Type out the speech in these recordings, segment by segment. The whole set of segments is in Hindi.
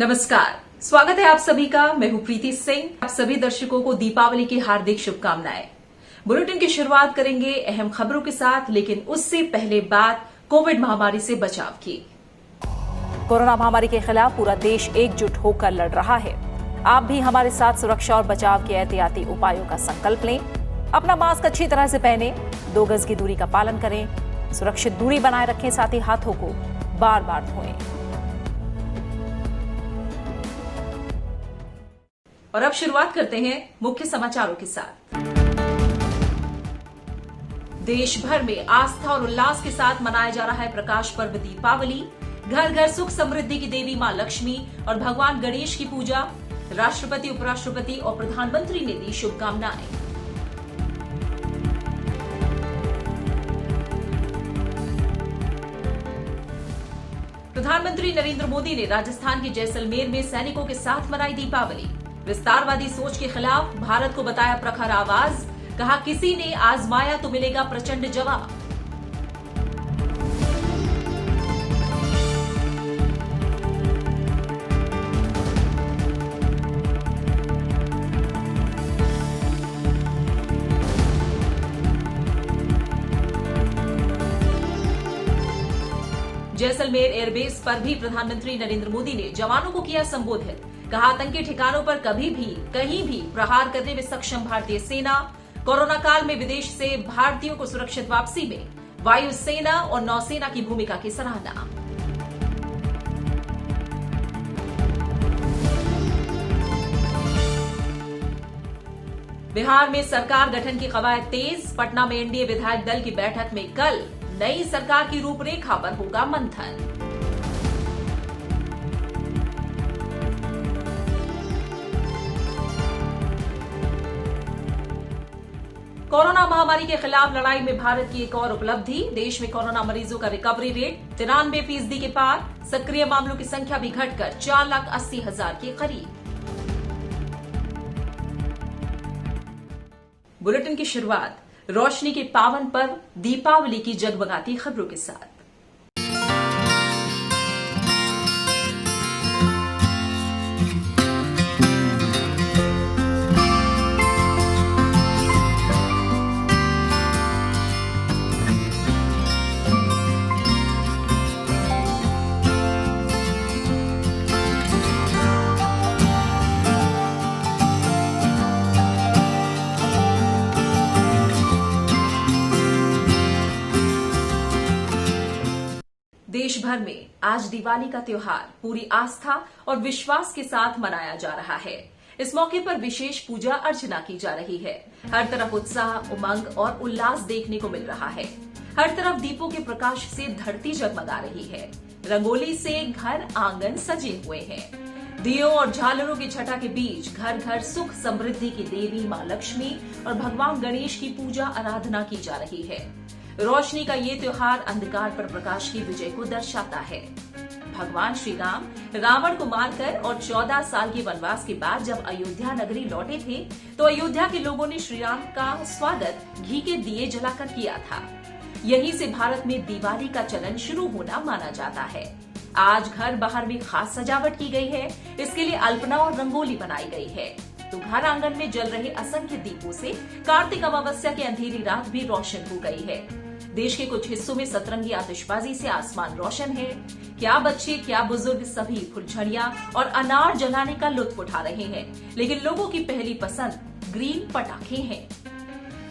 नमस्कार, स्वागत है आप सभी का। मैं हूं प्रीति सिंह। आप सभी दर्शकों को दीपावली की हार्दिक शुभकामनाएं। बुलेटिन की शुरुआत करेंगे अहम खबरों के साथ, लेकिन उससे पहले बात कोविड महामारी से बचाव की। कोरोना महामारी के खिलाफ पूरा देश एकजुट होकर लड़ रहा है। आप भी हमारे साथ सुरक्षा और बचाव के एहतियाती उपायों का संकल्प लें। अपना मास्क अच्छी तरह से पहनें, 2 गज की दूरी का पालन करें, सुरक्षित दूरी बनाए रखें, साथ ही हाथों को बार बार धोएं। और अब शुरुआत करते हैं मुख्य समाचारों के साथ। देश भर में आस्था और उल्लास के साथ मनाया जा रहा है प्रकाश पर्व दीपावली। घर घर सुख समृद्धि की देवी मां लक्ष्मी और भगवान गणेश की पूजा। राष्ट्रपति, उपराष्ट्रपति और प्रधानमंत्री ने दी शुभकामनाएं। प्रधानमंत्री नरेंद्र मोदी ने राजस्थान के जैसलमेर में सैनिकों के साथ मनाई दीपावली। विस्तारवादी सोच के खिलाफ भारत को बताया प्रखर आवाज। कहा, किसी ने आजमाया तो मिलेगा प्रचंड जवाब। जैसलमेर एयरबेस पर भी प्रधानमंत्री नरेंद्र मोदी ने जवानों को किया संबोधित। कहा, आतंकी ठिकानों पर कभी भी कहीं भी प्रहार करने में सक्षम भारतीय सेना। कोरोना काल में विदेश से भारतीयों को सुरक्षित वापसी में वायु सेना और नौसेना की भूमिका की सराहना। बिहार में सरकार गठन की कवायद तेज। पटना में एनडीए विधायक दल की बैठक में कल नई सरकार की रूपरेखा पर होगा मंथन। कोरोना महामारी के खिलाफ लड़ाई में भारत की एक और उपलब्धि। देश में कोरोना मरीजों का रिकवरी रेट 93% के पार। सक्रिय मामलों की संख्या भी घटकर 4,80,000 के करीब। बुलेटिन की शुरुआत रोशनी के पावन पर्व दीपावली की जगमगाती खबरों के साथ। देश भर में आज दिवाली का त्योहार पूरी आस्था और विश्वास के साथ मनाया जा रहा है। इस मौके पर विशेष पूजा अर्चना की जा रही है। हर तरफ उत्साह, उमंग और उल्लास देखने को मिल रहा है। हर तरफ दीपों के प्रकाश से धरती जगमगा रही है। रंगोली से घर आंगन सजे हुए हैं। दियों और झालरों की छटा के बीच घर घर सुख समृद्धि की देवी मां लक्ष्मी और भगवान गणेश की पूजा आराधना की जा रही है। रोशनी का ये त्योहार अंधकार पर प्रकाश की विजय को दर्शाता है। भगवान श्री राम रावण को मारकर और 14 साल के वनवास के बाद जब अयोध्या नगरी लौटे थे, तो अयोध्या के लोगों ने श्री राम का स्वागत घी के दिए जलाकर किया था। यहीं से भारत में दिवाली का चलन शुरू होना माना जाता है। आज घर बाहर में खास सजावट की गई है। इसके लिए अल्पना और रंगोली बनाई गई है, तो घर आंगन में जल रहे असंख्य दीपों से कार्तिक अमावस्या की अंधेरी रात भी रोशन हो गई है। देश के कुछ हिस्सों में सतरंगी आतिशबाजी से आसमान रोशन है। क्या बच्चे, क्या बुजुर्ग, सभी फुलझड़ियां और अनार जलाने का लुत्फ उठा रहे हैं। लेकिन लोगों की पहली पसंद ग्रीन पटाखे हैं।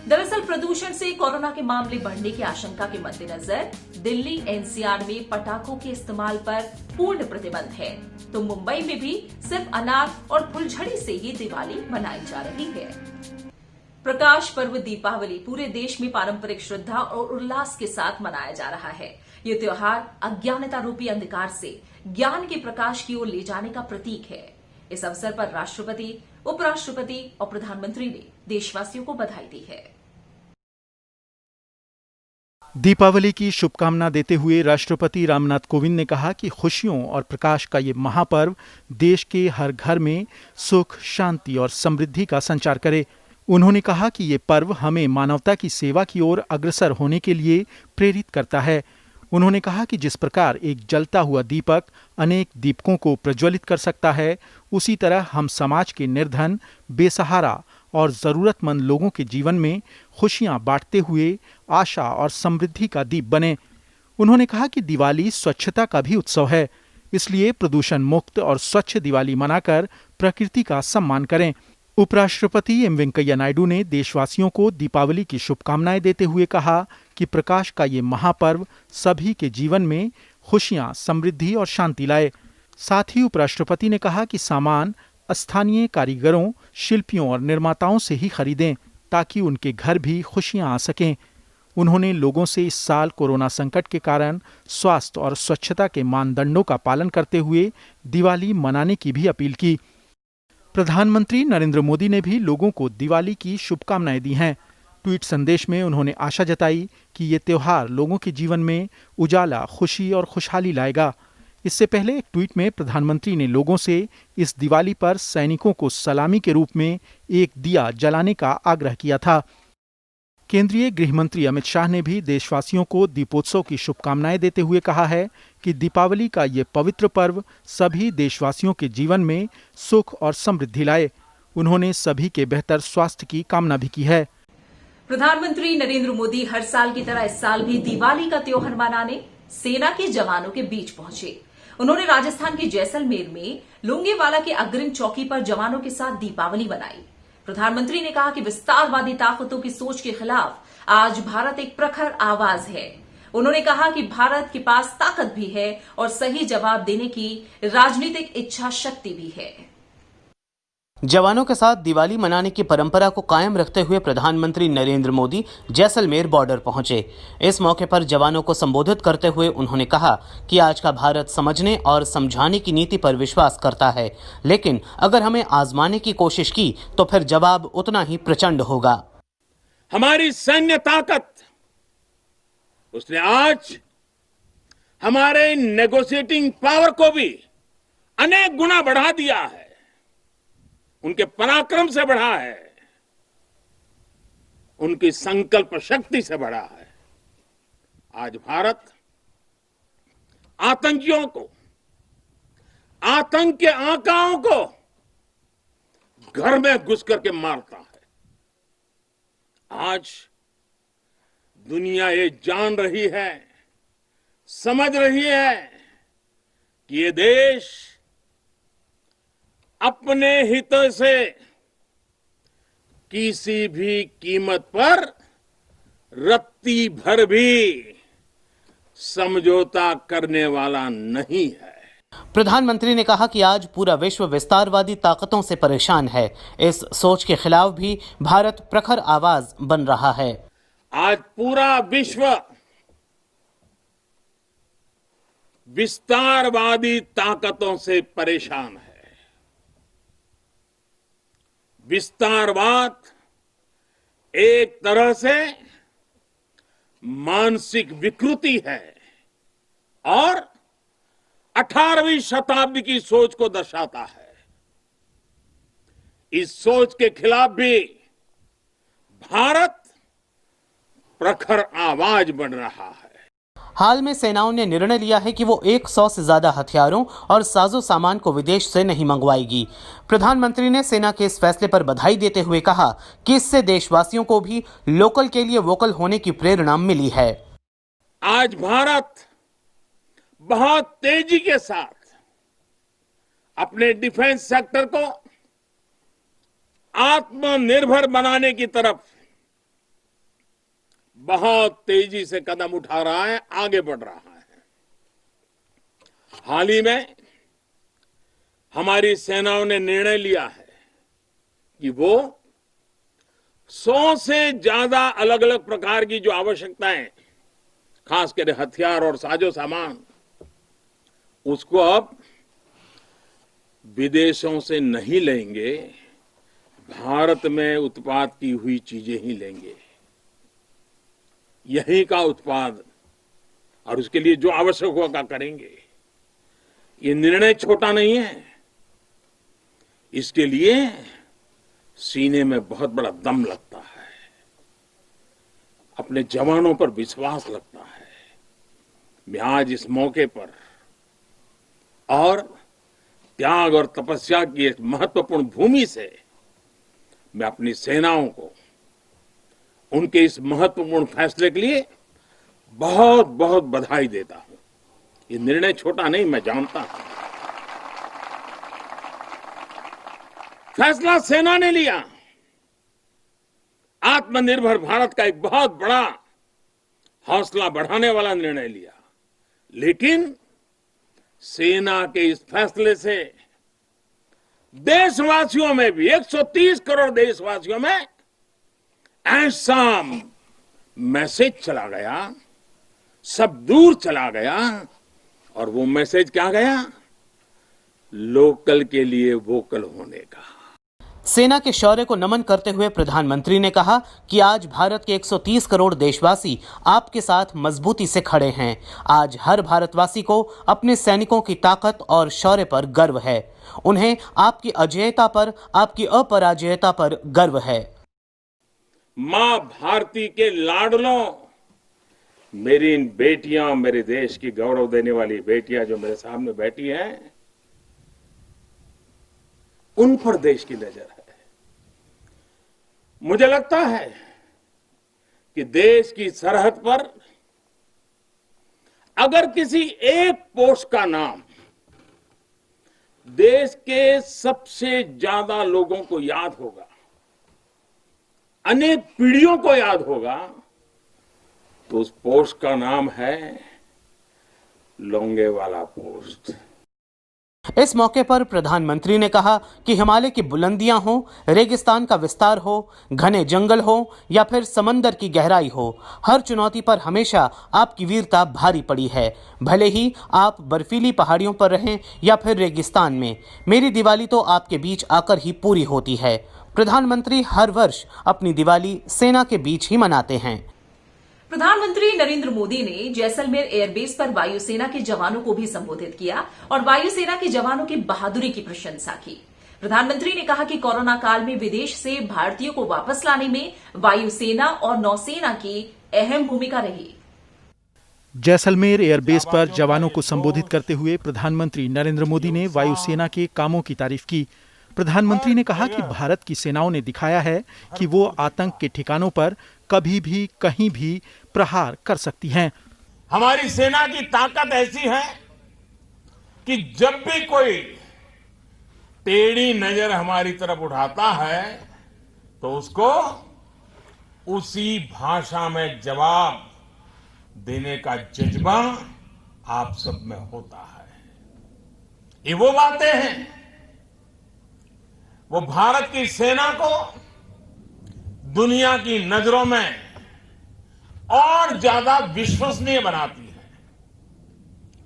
दरअसल प्रदूषण से कोरोना के मामले बढ़ने की आशंका के मद्देनजर दिल्ली एनसीआर में पटाखों के इस्तेमाल पर पूर्ण प्रतिबंध है, तो मुंबई में भी सिर्फ अनार और फुलझड़ी से ही दिवाली मनाई जा रही है। प्रकाश पर्व दीपावली पूरे देश में पारंपरिक श्रद्धा और उल्लास के साथ मनाया जा रहा है। ये त्योहार अज्ञानता रूपी अंधकार से ज्ञान के प्रकाश की ओर ले जाने का प्रतीक है। इस अवसर पर राष्ट्रपति, उपराष्ट्रपति और प्रधानमंत्री ने देशवासियों को बधाई दी है। दीपावली की शुभकामना देते हुए राष्ट्रपति रामनाथ कोविंद ने कहा कि खुशियों और प्रकाश का ये महापर्व देश के हर घर में सुख, शांति और समृद्धि का संचार करे। उन्होंने कहा कि ये पर्व हमें मानवता की सेवा की ओर अग्रसर होने के लिए प्रेरित करता है। उन्होंने कहा कि जिस प्रकार एक जलता हुआ दीपक अनेक दीपकों को प्रज्वलित कर सकता है, उसी तरह हम समाज के निर्धन, बेसहारा और जरूरतमंद लोगों के जीवन में खुशियां बांटते हुए आशा और समृद्धि का दीप बने। उन्होंने कहा कि दिवाली स्वच्छता का भी उत्सव है, इसलिए प्रदूषण मुक्त और स्वच्छ दिवाली मनाकर प्रकृति का सम्मान करें। उपराष्ट्रपति एम वेंकैया नायडू ने देशवासियों को दीपावली की शुभकामनाएं देते हुए कहा कि प्रकाश का ये महापर्व सभी के जीवन में खुशियां, समृद्धि और शांति लाए। साथ ही उपराष्ट्रपति ने कहा कि सामान स्थानीय कारीगरों, शिल्पियों और निर्माताओं से ही खरीदें ताकि उनके घर भी खुशियां आ सकें। उन्होंने लोगों से इस साल कोरोना संकट के कारण स्वास्थ्य और स्वच्छता के मानदंडों का पालन करते हुए दिवाली मनाने की भी अपील की। प्रधानमंत्री नरेंद्र मोदी ने भी लोगों को दिवाली की शुभकामनाएं दी हैं। ट्वीट संदेश में उन्होंने आशा जताई कि ये त्योहार लोगों के जीवन में उजाला, खुशी और खुशहाली लाएगा। इससे पहले एक ट्वीट में प्रधानमंत्री ने लोगों से इस दिवाली पर सैनिकों को सलामी के रूप में एक दिया जलाने का आग्रह किया था। केंद्रीय गृह मंत्री अमित शाह ने भी देशवासियों को दीपोत्सव की शुभकामनाएं देते हुए कहा है कि दीपावली का ये पवित्र पर्व सभी देशवासियों के जीवन में सुख और समृद्धि लाए। उन्होंने सभी के बेहतर स्वास्थ्य की कामना भी की है। प्रधानमंत्री नरेंद्र मोदी हर साल की तरह इस साल भी दिवाली का त्योहार मनाने सेना के जवानों के बीच पहुंचे। उन्होंने राजस्थान के जैसलमेर में लोंगेवाला के अग्रिम चौकी पर जवानों के साथ दीपावली मनाई। प्रधानमंत्री ने कहा कि विस्तारवादी ताकतों की सोच के खिलाफ आज भारत एक प्रखर आवाज है। उन्होंने कहा कि भारत के पास ताकत भी है और सही जवाब देने की राजनीतिक इच्छा शक्ति भी है। जवानों के साथ दिवाली मनाने की परंपरा को कायम रखते हुए प्रधानमंत्री नरेंद्र मोदी जैसलमेर बॉर्डर पहुंचे। इस मौके पर जवानों को संबोधित करते हुए उन्होंने कहा कि आज का भारत समझने और समझाने की नीति पर विश्वास करता है, लेकिन अगर हमें आजमाने की कोशिश की तो फिर जवाब उतना ही प्रचंड होगा। हमारी सैन्य ताकत, उसने आज हमारे नेगोशिएटिंग पावर को भी अनेक गुना बढ़ा दिया है, उनके पराक्रम से बढ़ा है, उनकी संकल्प शक्ति से बढ़ा है। आज भारत आतंकियों को, आतंक के आकाओं को घर में घुस करके मारता है। आज दुनिया ये जान रही है, समझ रही है कि ये देश अपने हितों से किसी भी कीमत पर रत्ती भर भी समझौता करने वाला नहीं है। प्रधानमंत्री ने कहा कि आज पूरा विश्व विस्तारवादी ताकतों से परेशान है। इस सोच के खिलाफ भी भारत प्रखर आवाज बन रहा है। आज पूरा विश्व विस्तारवादी ताकतों से परेशान है। विस्तारवाद एक तरह से मानसिक विकृति है और 18वीं शताब्दी की सोच को दर्शाता है। इस सोच के खिलाफ भी भारत प्रखर आवाज बन रहा है। हाल में सेनाओं ने निर्णय लिया है कि वो 100 से ज्यादा हथियारों और साजो सामान को विदेश से नहीं मंगवाएगी। प्रधानमंत्री ने सेना के इस फैसले पर बधाई देते हुए कहा कि इससे देशवासियों को भी लोकल के लिए वोकल होने की प्रेरणा मिली है। आज भारत बहुत तेजी के साथ अपने डिफेंस सेक्टर को आत्मनिर्भर बनाने की तरफ बहुत तेजी से कदम उठा रहा है, आगे बढ़ रहा है। हाल ही में हमारी सेनाओं ने निर्णय लिया है कि वो 100 से ज्यादा अलग अलग प्रकार की जो आवश्यकताएं, खासकर हथियार और साजो सामान, उसको अब विदेशों से नहीं लेंगे, भारत में उत्पाद की हुई चीजें ही लेंगे। यहीं का उत्पाद और उसके लिए जो आवश्यक होगा करेंगे। ये निर्णय छोटा नहीं है, इसके लिए सीने में बहुत बड़ा दम लगता है, अपने जवानों पर विश्वास लगता है। मैं आज इस मौके पर और त्याग और तपस्या की एक महत्वपूर्ण भूमि से मैं अपनी सेनाओं को उनके इस महत्वपूर्ण फैसले के लिए बहुत बहुत बधाई देता हूं। ये निर्णय छोटा नहीं, मैं जानता हूं। फैसला सेना ने लिया, आत्मनिर्भर भारत का एक बहुत बड़ा हौसला बढ़ाने वाला निर्णय लिया, लेकिन सेना के इस फैसले से देशवासियों में भी 130 करोड़ देशवासियों में ऐसा मैसेज चला गया, सब दूर चला गया, और वो मैसेज क्या गया? लोकल के लिए वोकल होने का। सेना के शौर्य को नमन करते हुए प्रधानमंत्री ने कहा कि आज भारत के 130 करोड़ देशवासी आपके साथ मजबूती से खड़े हैं। आज हर भारतवासी को अपने सैनिकों की ताकत और शौर्य पर गर्व है। उन्हें आपकी अजेयता पर, आपकी अपराजेयता पर गर्व है। मां भारती के लाडलों, मेरी इन बेटियां, मेरे देश की गौरव देने वाली बेटियां जो मेरे सामने बैठी हैं, उन पर देश की नजर है। मुझे लगता है कि देश की सरहद पर अगर किसी एक पोस्ट का नाम देश के सबसे ज्यादा लोगों को याद होगा, अनेक पीढ़ियों को याद होगा, तो उस पोस्ट का नाम है लोंगेवाला पोस्ट। इस मौके पर प्रधानमंत्री ने कहा कि हिमालय की बुलंदियां हो, रेगिस्तान का विस्तार हो, घने जंगल हो या फिर समंदर की गहराई हो, हर चुनौती पर हमेशा आपकी वीरता भारी पड़ी है। भले ही आप बर्फीली पहाड़ियों पर रहें या फिर रेगिस्तान में, मेरी दिवाली तो आपके बीच आकर ही पूरी होती है। प्रधानमंत्री हर वर्ष अपनी दिवाली सेना के बीच ही मनाते हैं। प्रधानमंत्री नरेंद्र मोदी ने जैसलमेर एयरबेस पर वायुसेना के जवानों को भी संबोधित किया और वायुसेना के जवानों की बहादुरी की प्रशंसा की। प्रधानमंत्री ने कहा कि कोरोना काल में विदेश से भारतीयों को वापस लाने में वायुसेना और नौसेना की अहम भूमिका रही। जैसलमेर एयरबेस पर जवानों को संबोधित करते हुए प्रधानमंत्री नरेंद्र मोदी ने वायुसेना के कामों की तारीफ की। प्रधानमंत्री ने कहा कि भारत की सेनाओं ने दिखाया है कि वो आतंक के ठिकानों पर कभी भी कहीं भी प्रहार कर सकती हैं। हमारी सेना की ताकत ऐसी है कि जब भी कोई टेढ़ी नजर हमारी तरफ उठाता है तो उसको उसी भाषा में जवाब देने का जज्बा आप सब में होता है। ये वो बातें हैं, वो भारत की सेना को दुनिया की नजरों में और ज्यादा विश्वसनीय बनाती है।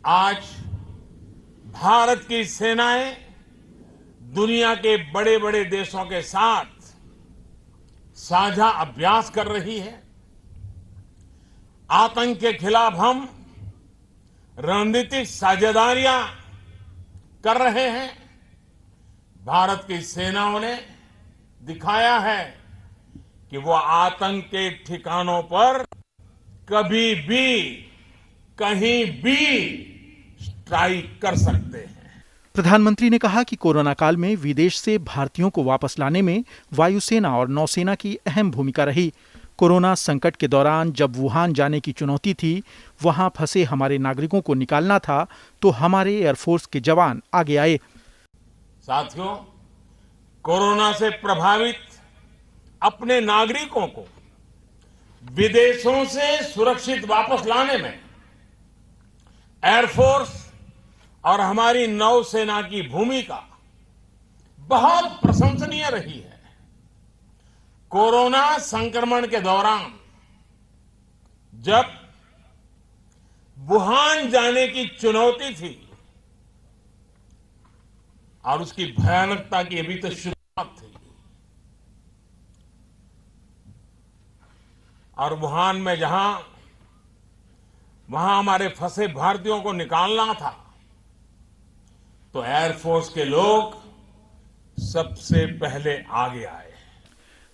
आज भारत की सेनाएं दुनिया के बड़े बड़े देशों के साथ साझा अभ्यास कर रही है। आतंक के खिलाफ हम रणनीतिक साझेदारियां कर रहे हैं। भारत की सेनाओं ने दिखाया है कि वो आतंक के ठिकानों पर कभी भी कहीं भी स्ट्राइक कर सकते हैं। प्रधानमंत्री ने कहा कि कोरोना काल में विदेश से भारतीयों को वापस लाने में वायुसेना और नौसेना की अहम भूमिका रही। कोरोना संकट के दौरान जब वुहान जाने की चुनौती थी, वहां फंसे हमारे नागरिकों को निकालना था, तो हमारे एयरफोर्स के जवान आगे आए। साथियों, कोरोना से प्रभावित अपने नागरिकों को विदेशों से सुरक्षित वापस लाने में एयरफोर्स और हमारी नौसेना की भूमिका बहुत प्रशंसनीय रही है। कोरोना संक्रमण के दौरान जब वुहान जाने की चुनौती थी और उसकी भयानकता की अभी तो शुरुआत थी, और वुहान में वहां हमारे फंसे भारतीयों को निकालना था, तो एयरफोर्स के लोग सबसे पहले आगे आए।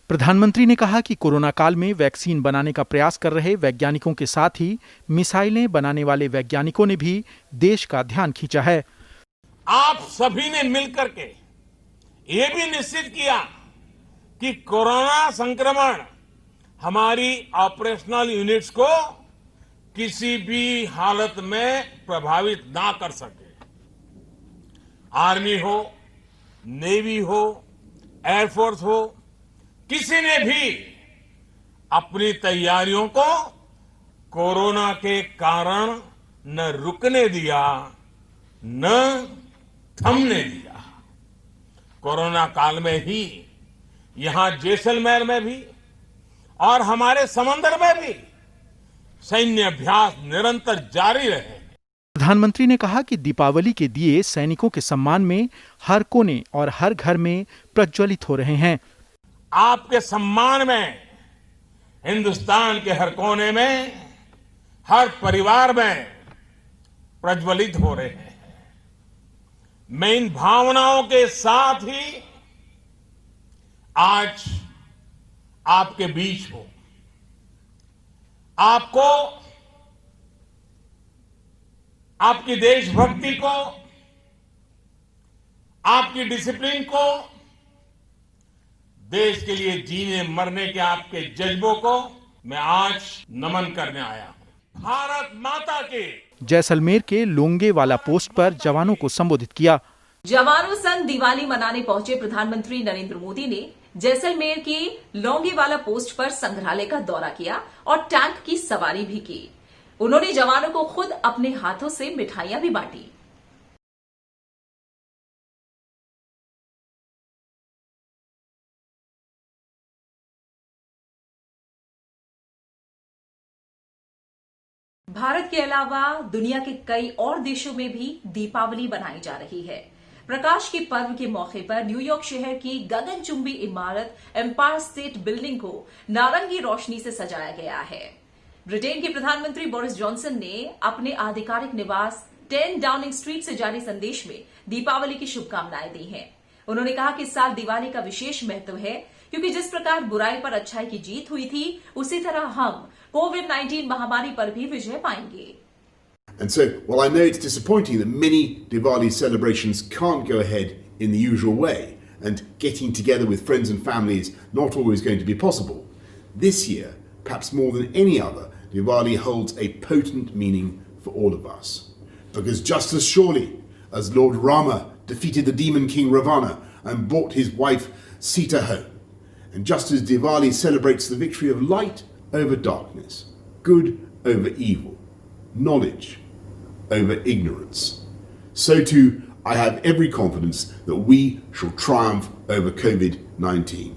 प्रधानमंत्री ने कहा कि कोरोना काल में वैक्सीन बनाने का प्रयास कर रहे वैज्ञानिकों के साथ ही मिसाइलें बनाने वाले वैज्ञानिकों ने भी देश का ध्यान खींचा है। आप सभी ने मिलकर के ये भी निश्चित किया कि कोरोना संक्रमण हमारी ऑपरेशनल यूनिट्स को किसी भी हालत में प्रभावित ना कर सके। आर्मी हो, नेवी हो, एयरफोर्स हो, किसी ने भी अपनी तैयारियों को कोरोना के कारण न रुकने दिया, न थमने दिया। कोरोना काल में ही यहां जैसलमेर में भी और हमारे समंदर में भी सैन्य अभ्यास निरंतर जारी रहे। प्रधानमंत्री ने कहा कि दीपावली के दिए सैनिकों के सम्मान में हर कोने और हर घर में प्रज्वलित हो रहे हैं। आपके सम्मान में हिंदुस्तान के हर कोने में, हर परिवार में प्रज्वलित हो रहे हैं। मैं इन भावनाओं के साथ ही आज आपके बीच हूं। आपको आपकी देशभक्ति को, आपकी डिसिप्लिन को, देश के लिए जीने मरने के आपके जज्बों को मैं आज नमन करने आया हूं। भारत माता की। जैसलमेर के लोंगेवाला पोस्ट पर जवानों को संबोधित किया। जवानों संग दिवाली मनाने पहुंचे प्रधानमंत्री नरेंद्र मोदी ने जैसलमेर की लोंगेवाला पोस्ट पर संग्रहालय का दौरा किया और टैंक की सवारी भी की। उन्होंने जवानों को खुद अपने हाथों से मिठाइयां भी बांटी। भारत के अलावा दुनिया के कई और देशों में भी दीपावली मनाई जा रही है। प्रकाश के पर्व के मौके पर न्यूयॉर्क शहर की गगनचुंबी इमारत एम्पायर स्टेट बिल्डिंग को नारंगी रोशनी से सजाया गया है। ब्रिटेन के प्रधानमंत्री बोरिस जॉनसन ने अपने आधिकारिक निवास 10 डाउनिंग स्ट्रीट से जारी संदेश में दीपावली की शुभकामनाएं दी हैं। उन्होंने कहा कि इस साल दिवाली का विशेष महत्व है क्योंकि जिस प्रकार बुराई पर अच्छाई की जीत हुई थी, उसी तरह हम कोविड-19 महामारी पर भी विजय पाएंगे। And so, while I know it's disappointing that many Diwali celebrations can't go ahead in the usual way, and getting together with friends and family is not always going to be possible, this year, perhaps more than any other, Diwali holds a potent meaning for all of us. Because just as surely as Lord Rama defeated the demon king Ravana and brought his wife Sita home, and just as Diwali celebrates the victory of light over darkness, good over evil, knowledge over ignorance, so too I have every confidence that we shall triumph over COVID-19.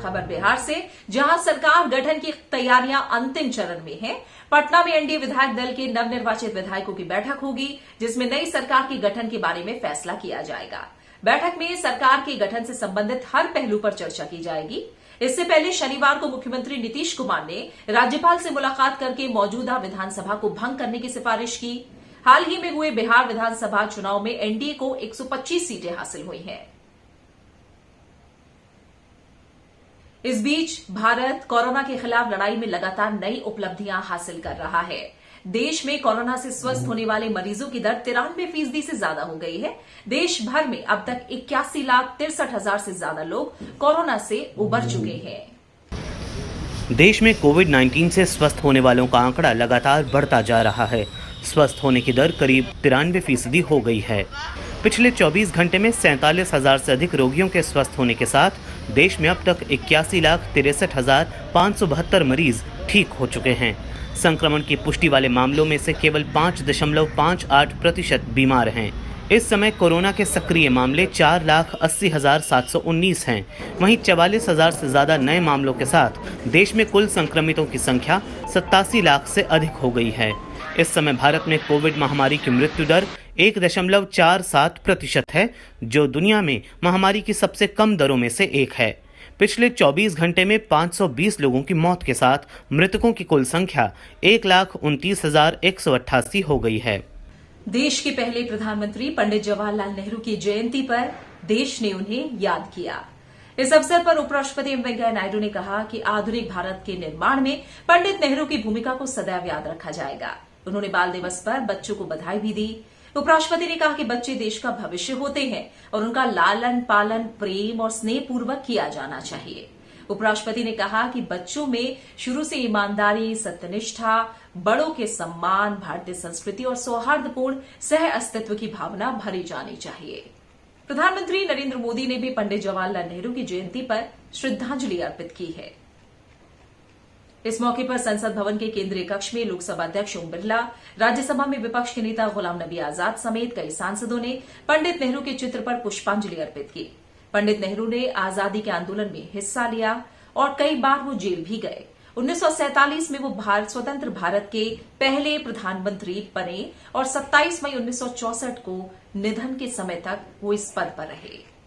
खबर बिहार से, जहां सरकार गठन की तैयारियां अंतिम चरण में हैं। पटना में एनडीए विधायक दल के नवनिर्वाचित विधायकों की बैठक होगी, जिसमें नई सरकार के गठन के बारे में फैसला किया जाएगा। बैठक में सरकार के गठन से संबंधित हर पहलू पर चर्चा की जाएगी। इससे पहले शनिवार को मुख्यमंत्री नीतीश कुमार ने राज्यपाल से मुलाकात करके मौजूदा विधानसभा को भंग करने की सिफारिश की। हाल ही में हुए बिहार विधानसभा चुनाव में एनडीए को 125 सीटें हासिल हुई हैं। इस बीच भारत कोरोना के खिलाफ लड़ाई में लगातार नई उपलब्धियां हासिल कर रहा है। देश में कोरोना से स्वस्थ होने वाले मरीजों की दर 93% से ज्यादा हो गई है। देश भर में अब तक 81,63,000 से ज्यादा लोग कोरोना से उबर चुके हैं। देश में कोविड-19 से स्वस्थ होने वालों का आंकड़ा लगातार बढ़ता जा रहा है। स्वस्थ होने की दर करीब 93% हो गई है। पिछले 24 घंटे में 47,000 से अधिक रोगियों के स्वस्थ होने के साथ देश में अब तक 81,63,572 मरीज ठीक हो चुके हैं। संक्रमण की पुष्टि वाले मामलों में से केवल 5.58% बीमार हैं। इस समय कोरोना के सक्रिय मामले 4,80,719 हैं। वहीं 44,000 से ज्यादा नए मामलों के साथ देश में कुल संक्रमितों की संख्या 87 लाख से अधिक हो गई है। इस समय भारत में कोविड महामारी की मृत्यु दर 1.47% है, जो दुनिया में महामारी की सबसे कम दरों में से एक है। पिछले 24 घंटे में 520 लोगों की मौत के साथ मृतकों की कुल संख्या 1,29,188 हो गई है। देश के पहले प्रधानमंत्री पंडित जवाहरलाल नेहरू की जयंती पर देश ने उन्हें याद किया। इस अवसर पर उपराष्ट्रपति एम वेंकैया नायडू ने कहा कि आधुनिक भारत के निर्माण में पंडित नेहरू की भूमिका को सदैव याद रखा जाएगा। उन्होंने बाल दिवस पर बच्चों को बधाई भी दी। उपराष्ट्रपति ने कहा कि बच्चे देश का भविष्य होते हैं और उनका लालन पालन प्रेम और स्नेह पूर्वक किया जाना चाहिए। उपराष्ट्रपति ने कहा कि बच्चों में शुरू से ईमानदारी, सत्यनिष्ठा, बड़ों के सम्मान, भारतीय संस्कृति और सौहार्दपूर्ण सह अस्तित्व की भावना भरी जानी चाहिए। प्रधानमंत्री नरेंद्र मोदी ने भी पंडित जवाहरलाल नेहरू की जयंती पर श्रद्धांजलि अर्पित की है। इस मौके पर संसद भवन के केंद्रीय कक्ष में लोकसभा अध्यक्ष ओम बिरला, राज्यसभा में विपक्ष के नेता गुलाम नबी आजाद समेत कई सांसदों ने पंडित नेहरू के चित्र पर पुष्पांजलि अर्पित की। पंडित नेहरू ने आजादी के आंदोलन में हिस्सा लिया और कई बार वो जेल भी गए। 1947 में वो स्वतंत्र भारत के पहले प्रधानमंत्री बने और 27 मई 1964 को निधन के समय तक वो इस पद पर रहे।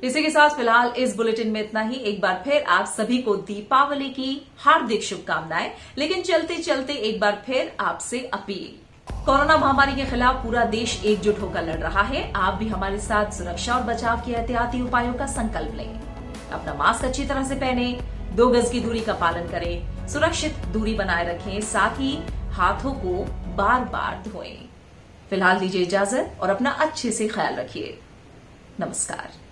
इसी के साथ फिलहाल इस बुलेटिन में इतना ही। एक बार फिर आप सभी को दीपावली की हार्दिक शुभकामनाएं। लेकिन चलते चलते एक बार फिर आपसे अपील, कोरोना महामारी के खिलाफ पूरा देश एकजुट होकर लड़ रहा है। आप भी हमारे साथ सुरक्षा और बचाव के एहतियाती उपायों का संकल्प लें। अपना मास्क अच्छी तरह से पहने, 2 गज की दूरी का पालन करें, सुरक्षित दूरी बनाए रखें, साथ ही हाथों को बार बार धोएं। फिलहाल दीजिए इजाजत और अपना अच्छे से ख्याल रखिए। नमस्कार।